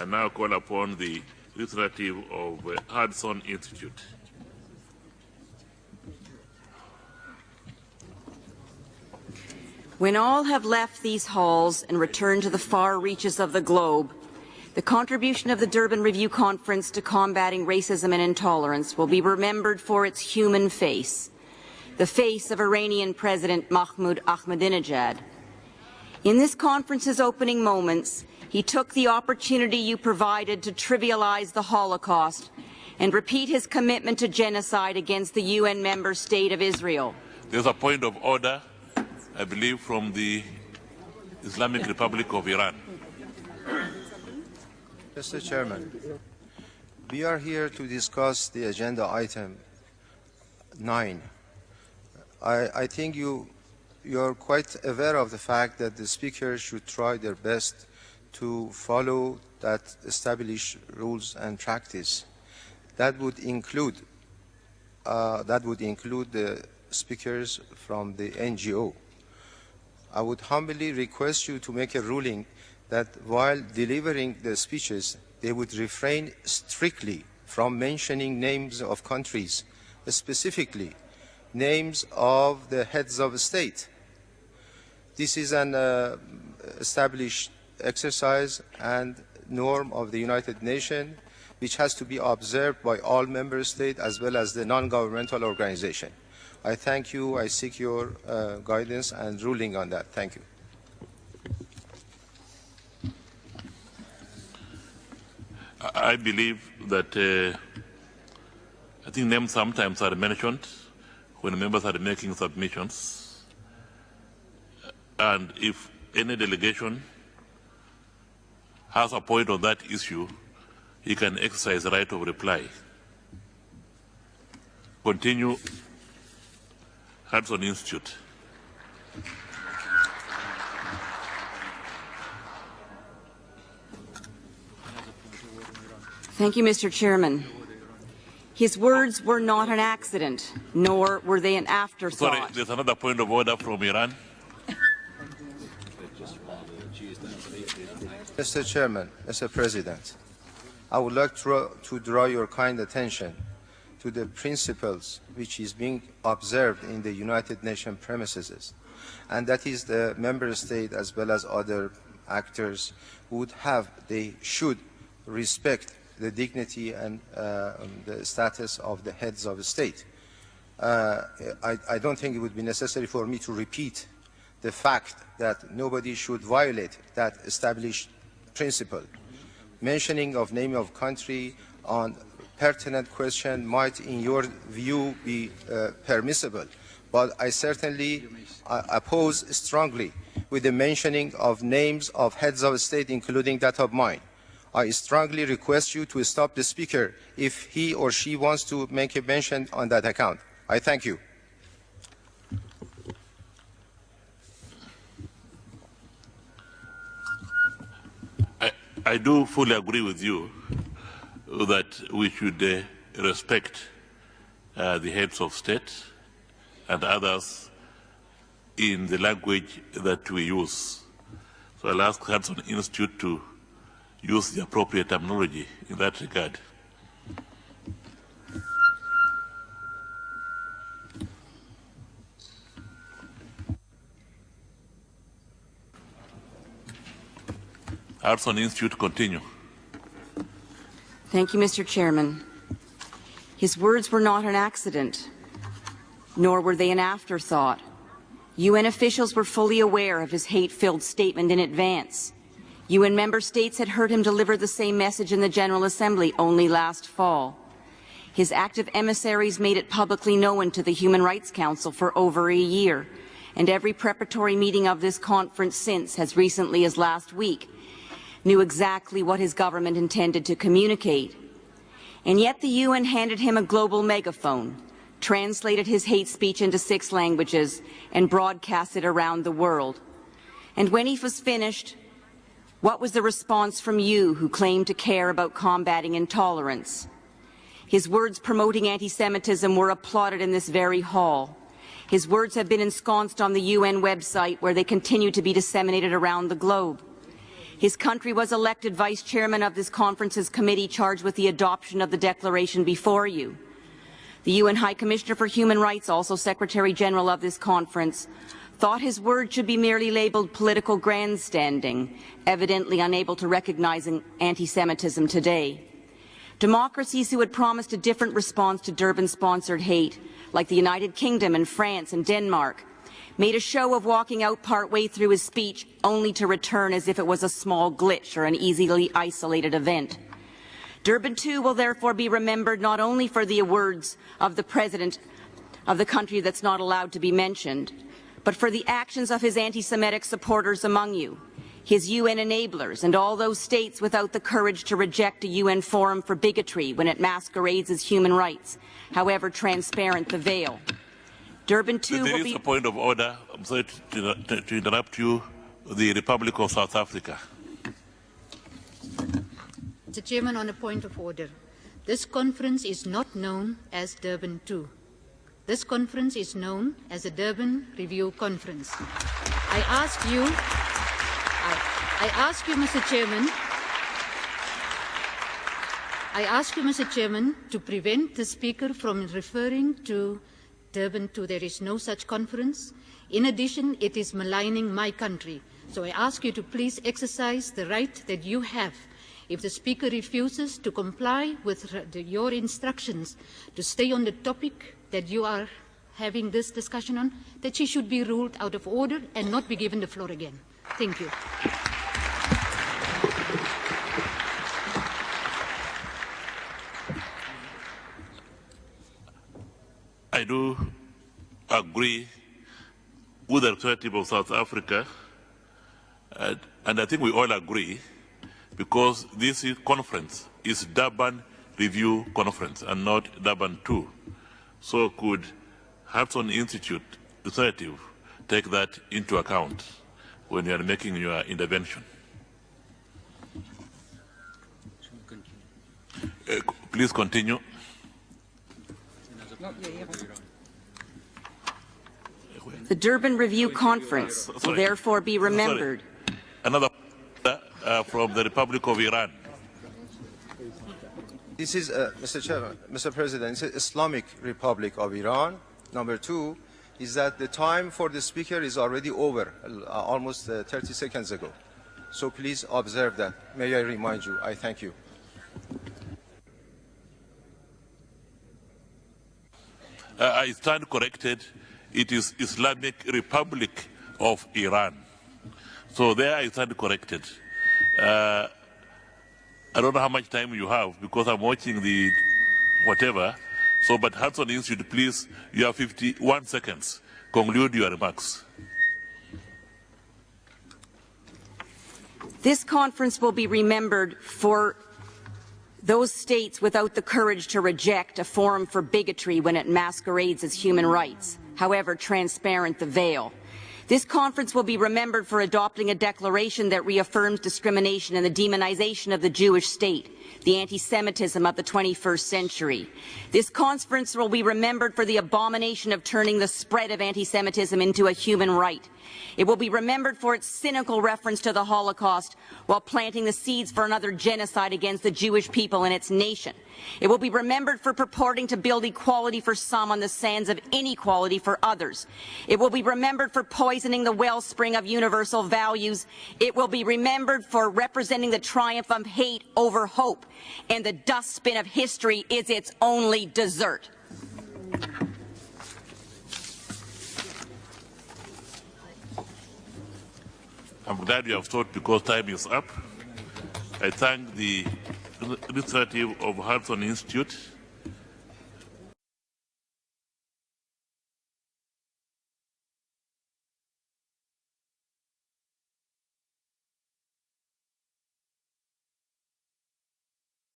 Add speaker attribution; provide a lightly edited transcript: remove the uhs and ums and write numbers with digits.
Speaker 1: I now call upon the representative of Hudson Institute.
Speaker 2: When all have left these halls and returned to the far reaches of the globe, the contribution of the Durban Review Conference to combating racism and intolerance will be remembered for its human face, the face of Iranian President Mahmoud Ahmadinejad. In this conference's opening moments, he took the opportunity you provided to trivialize the Holocaust and repeat his commitment to genocide against the UN member state of Israel.
Speaker 1: There's a point of order, I believe, from the Islamic Republic of Iran.
Speaker 3: Mr. Chairman, we are here to discuss the agenda item 9. I think you're quite aware of the fact that the speakers should try their best to follow that established rules and practice. That would include the speakers from the NGO. I would humbly request you to make a ruling that while delivering the speeches, they would refrain strictly from mentioning names of countries, specifically names of the heads of state. This is an established exercise and norm of the United Nations, which has to be observed by all member states as well as the non-governmental organization. I thank you. I seek your guidance and ruling on that. Thank you.
Speaker 1: I believe that I think names sometimes are mentioned when members are making submissions, and if any delegation has a point on that issue, he can exercise the right of reply. Continue. Hudson Institute.
Speaker 2: Thank you, Mr. Chairman. His words were not an accident, nor were they an afterthought.
Speaker 1: Sorry, there's another point of order from Iran.
Speaker 3: Mr. Chairman, Mr. President, I would like to draw your kind attention to the principles which is being observed in the United Nations premises, and that is the member state as well as other actors they should respect the dignity and the status of the heads of state. I don't think it would be necessary for me to repeat the fact that nobody should violate that established principle. Mentioning of name of country on pertinent question might, in your view, be permissible, but I certainly oppose strongly with the mentioning of names of heads of state, including that of mine. I strongly request you to stop the speaker if he or she wants to make a mention on that account. I thank you.
Speaker 1: I do fully agree with you that we should respect the heads of state and others in the language that we use. So I'll ask Hudson Institute to use the appropriate terminology in that regard. Hudson Institute, continue.
Speaker 2: Thank you, Mr. Chairman. His words were not an accident, nor were they an afterthought. UN officials were fully aware of his hate-filled statement in advance. UN member states had heard him deliver the same message in the General Assembly only last fall. His active emissaries made it publicly known to the Human Rights Council for over a year, and every preparatory meeting of this conference since, as recently as last week, knew exactly what his government intended to communicate. And yet the UN handed him a global megaphone, translated his hate speech into 6 languages, and broadcast it around the world. And when he was finished, what was the response from you who claimed to care about combating intolerance? His words promoting anti-Semitism were applauded in this very hall. His words have been ensconced on the UN website, where they continue to be disseminated around the globe. His country was elected vice chairman of this conference's committee charged with the adoption of the declaration before you. The UN High Commissioner for Human Rights, also Secretary General of this conference, thought his words should be merely labelled political grandstanding, evidently unable to recognize anti-Semitism today. Democracies who had promised a different response to Durban-sponsored hate, like the United Kingdom and France and Denmark, made a show of walking out partway through his speech only to return as if it was a small glitch or an easily isolated event. Durban II will therefore be remembered not only for the words of the President of the country that's not allowed to be mentioned, but for the actions of his anti-Semitic supporters among you, his UN enablers, and all those states without the courage to reject a UN forum for bigotry when it masquerades as human rights, however transparent the veil. Durban II will be—
Speaker 1: There is a point of order. I'm sorry to interrupt you. The Republic of South Africa.
Speaker 4: Mr. Chairman, on a point of order. This conference is not known as Durban II. This conference is known as the Durban Review Conference. I ask you, Mr. Chairman, to prevent the Speaker from referring to Durban II. There is no such conference. In addition, it is maligning my country. So I ask you to please exercise the right that you have. If the Speaker refuses to comply with your instructions to stay on the topic that you are having this discussion on, that she should be ruled out of order and not be given the floor again. Thank you.
Speaker 1: I do agree with the representative of South Africa, and I think we all agree, because this conference is Durban Review Conference and not Durban II. So could Hudson Institute representative take that into account when you are making your intervention? Please continue.
Speaker 2: The Durban Review Conference will therefore be remembered.
Speaker 1: Another from the Republic of Iran.
Speaker 3: This is, Mr. President, it's the Islamic Republic of Iran. Number two is that the time for the speaker is already over, almost 30 seconds ago. So please observe that. May I remind you? I thank you.
Speaker 1: I stand corrected. It is Islamic Republic of Iran. So there I stand corrected. I don't know how much time you have because I'm watching the whatever. So, but Hudson Institute, please, you have 51 seconds. Conclude your remarks.
Speaker 2: This conference will be remembered for those states without the courage to reject a forum for bigotry when it masquerades as human rights, however transparent the veil. This conference will be remembered for adopting a declaration that reaffirms discrimination and the demonization of the Jewish state, the anti-Semitism of the 21st century. This conference will be remembered for the abomination of turning the spread of anti-Semitism into a human right. It will be remembered for its cynical reference to the Holocaust while planting the seeds for another genocide against the Jewish people and its nation. It will be remembered for purporting to build equality for some on the sands of inequality for others. It will be remembered for poisoning the wellspring of universal values. It will be remembered for representing the triumph of hate over hope. And the dustbin of history is its only dessert.
Speaker 1: I'm glad you have stopped because time is up. I thank the representative of Hudson Institute